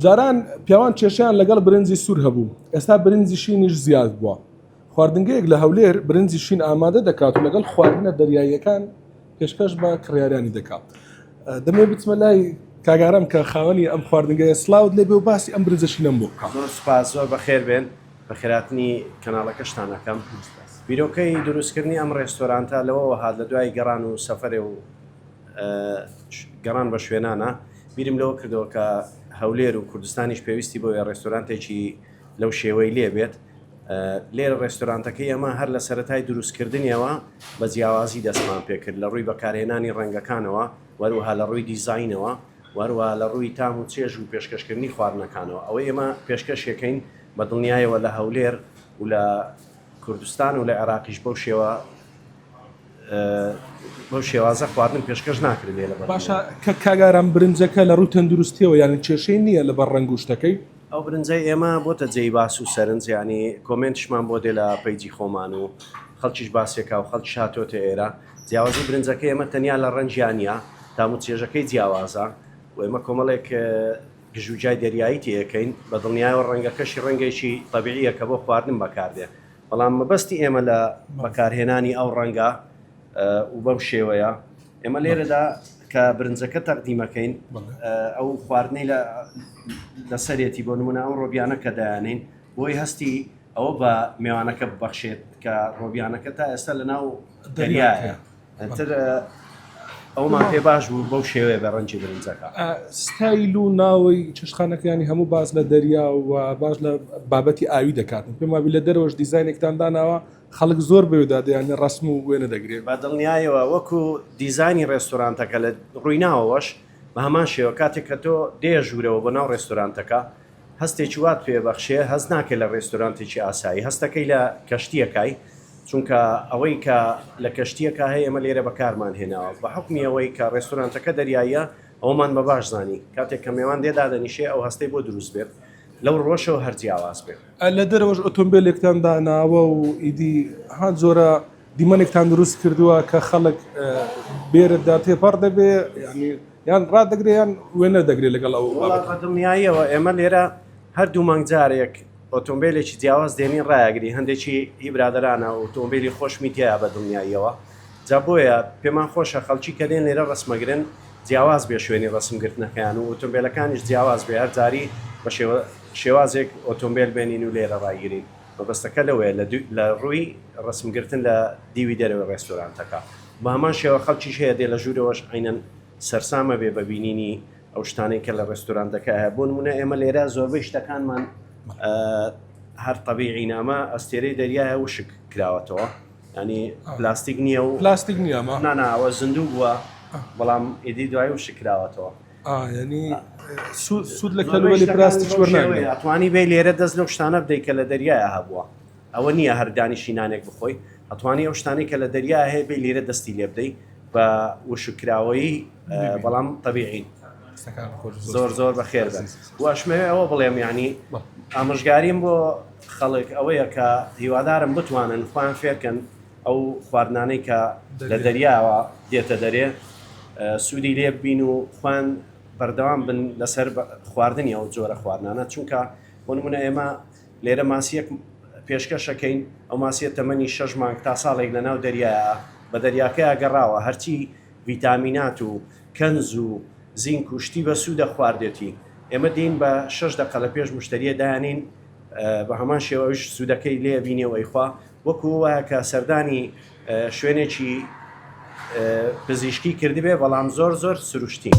جاران پیاوان کێشیان لەگەڵ برنجی سوور هەبوو ئێستا برنجی شینیش زیاد بووە خواردنگەیەک لە هەولێر برنجی شین ئامادە دەکات و لەگەڵ خواردنە دەریاییەکان پێشکەش بە کڕیاریانی دەکات دەمێ بچمە لای کاگارم کە خاوەنی ئەم خواردنگەیە سلااوت لێ بێ و باسی ئەم برنجە شینەم بۆ بکەم. زۆر سوپاس زۆر بەخێر بێن بە خێراتنی کەناڵەکەشتان ئەەکەم. بیرۆکەی دروستکردنی ئەم ڕێستۆرانتە لەوەوە هات لە دوای گەڕان و سەفەرێ و گەڕان بە شوێنانە بیرم لەوە کردەوە کە هەولێر و کوردستانیش پێویستی بۆ ڕێستۆرانتێکی لەو شێوەی لێ بێت. لێرە ڕێستۆرانتەکەی ئەمە هەر لە سەرەتای دروستکردنیەوە بە جیاوازی دەستمان پێکرد لە ڕووی بەکارهێنانی ڕەنگەکانەوە وەروها لە ڕووی دیزاینەوە وەروها لە ڕووی تام و چێژ و پێشکەشکردنی خواردنەکانەوە ئەوەی ئێمە پێشکەشەکەین بە دڵنیایەوە لە هەولێر و لە کوردستان و لە عێراقیش بەو شێوازە خواردن پێشکەش ناکرێت لێ لە باشە کە کاگارم برنجەکە لە ڕوو تەندروستیەوە یانی کێشەی نییە لە بەر ڕەنگوشتەکەی ئەو برنجەی ئێمە بۆتە جێی باس و سەرنج ینی کۆمنتشمان بۆ دێ لە پەیجی خۆمان و خەڵکیش باسێکا و خەڵکی هاتۆتە ئێرە جیاوازی برنجەکەی ئێمە تەنیا لە ڕەنجیانە تاموچێژەکەی جیاوازە و ئێمە کۆمەڵێک گژوجای دەریایی تێەکەین بە دڵنیایەوە ڕەنگەکەشی ڕەنگەیشی طبیعیە کە بۆ خواردن بەکاردێ بەڵام مەبەستی ئێمە لە بەکارهێنانی ئەو ڕەنگە و بەم شێوەیە ئێمە لێرەدا کە برنجەکە تەقدیمەکەین ئەو خواردنەی لەسەرێتی بۆ نمونە ئەو ڕۆبیانە کە دایانین بۆی هەستی ئەوە بە میوانەکە ببەخشێت کە ڕۆبیانەکە تا ئێستا لە ناو دەریایە تر ئەومان پێ باش بوو بەو شێوەیە بە ڕەنجی برنجەکە. ستایل و ناوەی چشخانەکانی هەموو باز لە دەریا و باش لە بابەتی ئاوی دەکاتن پێمابی لە دەرەوەش دیزاینێکتان داناوە خەڵک زۆر بەوێدادیان ڕسم و وێنە دەگرێت بە دڵنیایەوە وەکو دیزانی ڕێستۆرانتەکە لە ڕووی ناوەوەش بە هەمان شێوە کاتێک کە تۆ دێژوورەوە بە ناو ڕێستۆرانتەکە هەستێکی وات پێبەخشێ هەست ناکەی لە ڕێستۆرانتێکی ئاسایی هەستەکەی لە کەشتیەکەی چونکە ئەوەی کە لە کەشتیەکە هەیە ئەمە لێرە بەکارمان هێناوە بە حکمی ئەوەی کە ڕێستۆرانتەکە دەریایە ئەومان بە باش زانی کاتێک کە میوان دێدادەنیشێ ئەو هەستەی بۆ دروست بێت لەو ڕۆژەوە هەرجیاواز بێت. لە دەرەوەش ئۆتۆمبیلێکتان داناوە و ئیدی هەند زۆرە دیمەنێکتان دروست کردووە کە خەڵک بێرەدا تێپەڕ دەبێ یان ڕادەگرێیان وێنە دەگرێت لەگەڵ ئەو دڵنیاییەوە ئێمە لێرە هەردوو مانگجارێک ئۆتۆمبیلێکی جیاواز دێنین ڕایەگری هەندێکی هی برادرانە ئۆتۆمبیلی خۆشمیتیایە بە دڵنیاییەوە جا بۆیە پێمان خۆشە خەڵکی کە دێن لێرە ڕسمەگرن جیاواز بێ شوێنی ڕسمگرتنەکەیان و ئۆتۆمبیلەکانیش جیاواز بێ هەرجاری بە شێوازێک ئۆتۆمبیل بێنین و لێرە ڕایگرین مەبەستەکە لەوەیە لە ڕووی ڕسمگرتن لە دیوی دەرەوەی ڕێستۆرانتەکە بە هەمان شێوە خەڵکیش هەیە دێ لە ژوورەوەش عینەن سەرسامە بێ بە بینینی ئەو شتانەی کە لە ڕێستۆرانتەکە هەیە بۆ نمونە ئێمە لێرە زۆربەی شتەکانمان هەر طبیعی نامە ئەستێرەی دەریایە وشک کراوەتەوە ینی پلاستیک نییە و پلاستیک نییەمە ناناوە زیندوو بووە بەڵام ئیدی دوای وشک کراوەتەوە ینی سوود لە کەلوەلی پلاستیک وەرناگرێت ئەتوانی بێ لێرە دەست لەو شتانە بدەیت کە لە دەریایە هەبووە ئەوە نییە هەردانی شینانێک بخۆی ئەتوانی ئەو شتانی کە لە دەریای هەیە بێ لێرە دەستی لێ بدەیت بە وشکراوەیی بەڵام طبیعی زۆر بەخێر بن واشمەوێ ئەوە بڵێم ینی ئامۆژگاریم بۆ خەڵک ئەوەیە کە هیوادارم بتوانن خوان فێرکەن ئەو خواردنانەی کە لە دەریاوە دێتە دەرێ سوودی لێ بین و خوان بەردەوام بن لەسەر خواردنی ئەو جۆرە خواردنانە چونکە بۆ نمونە ئێمە لێرە ماسیەک پێشکەشەکەین ئەو ماسیە تەمەنی 6 مانگ تا ساڵێک لە ناو دەریایە بە دەریاکەیە گەڕاوە هەرچی ڤیتامینات و کەنز و زینک و شتی بە سوودە خواردێتی ئێمە دین بە 6 دقە لە پێش مشتریە دایانین بە هەمان شێوەش سوودەکەی لێ بینێەوەی خوا وەکو وایە کە سەردانی شوێنێکی پزیشکی کردی بێ بەڵام زۆر سروشتی.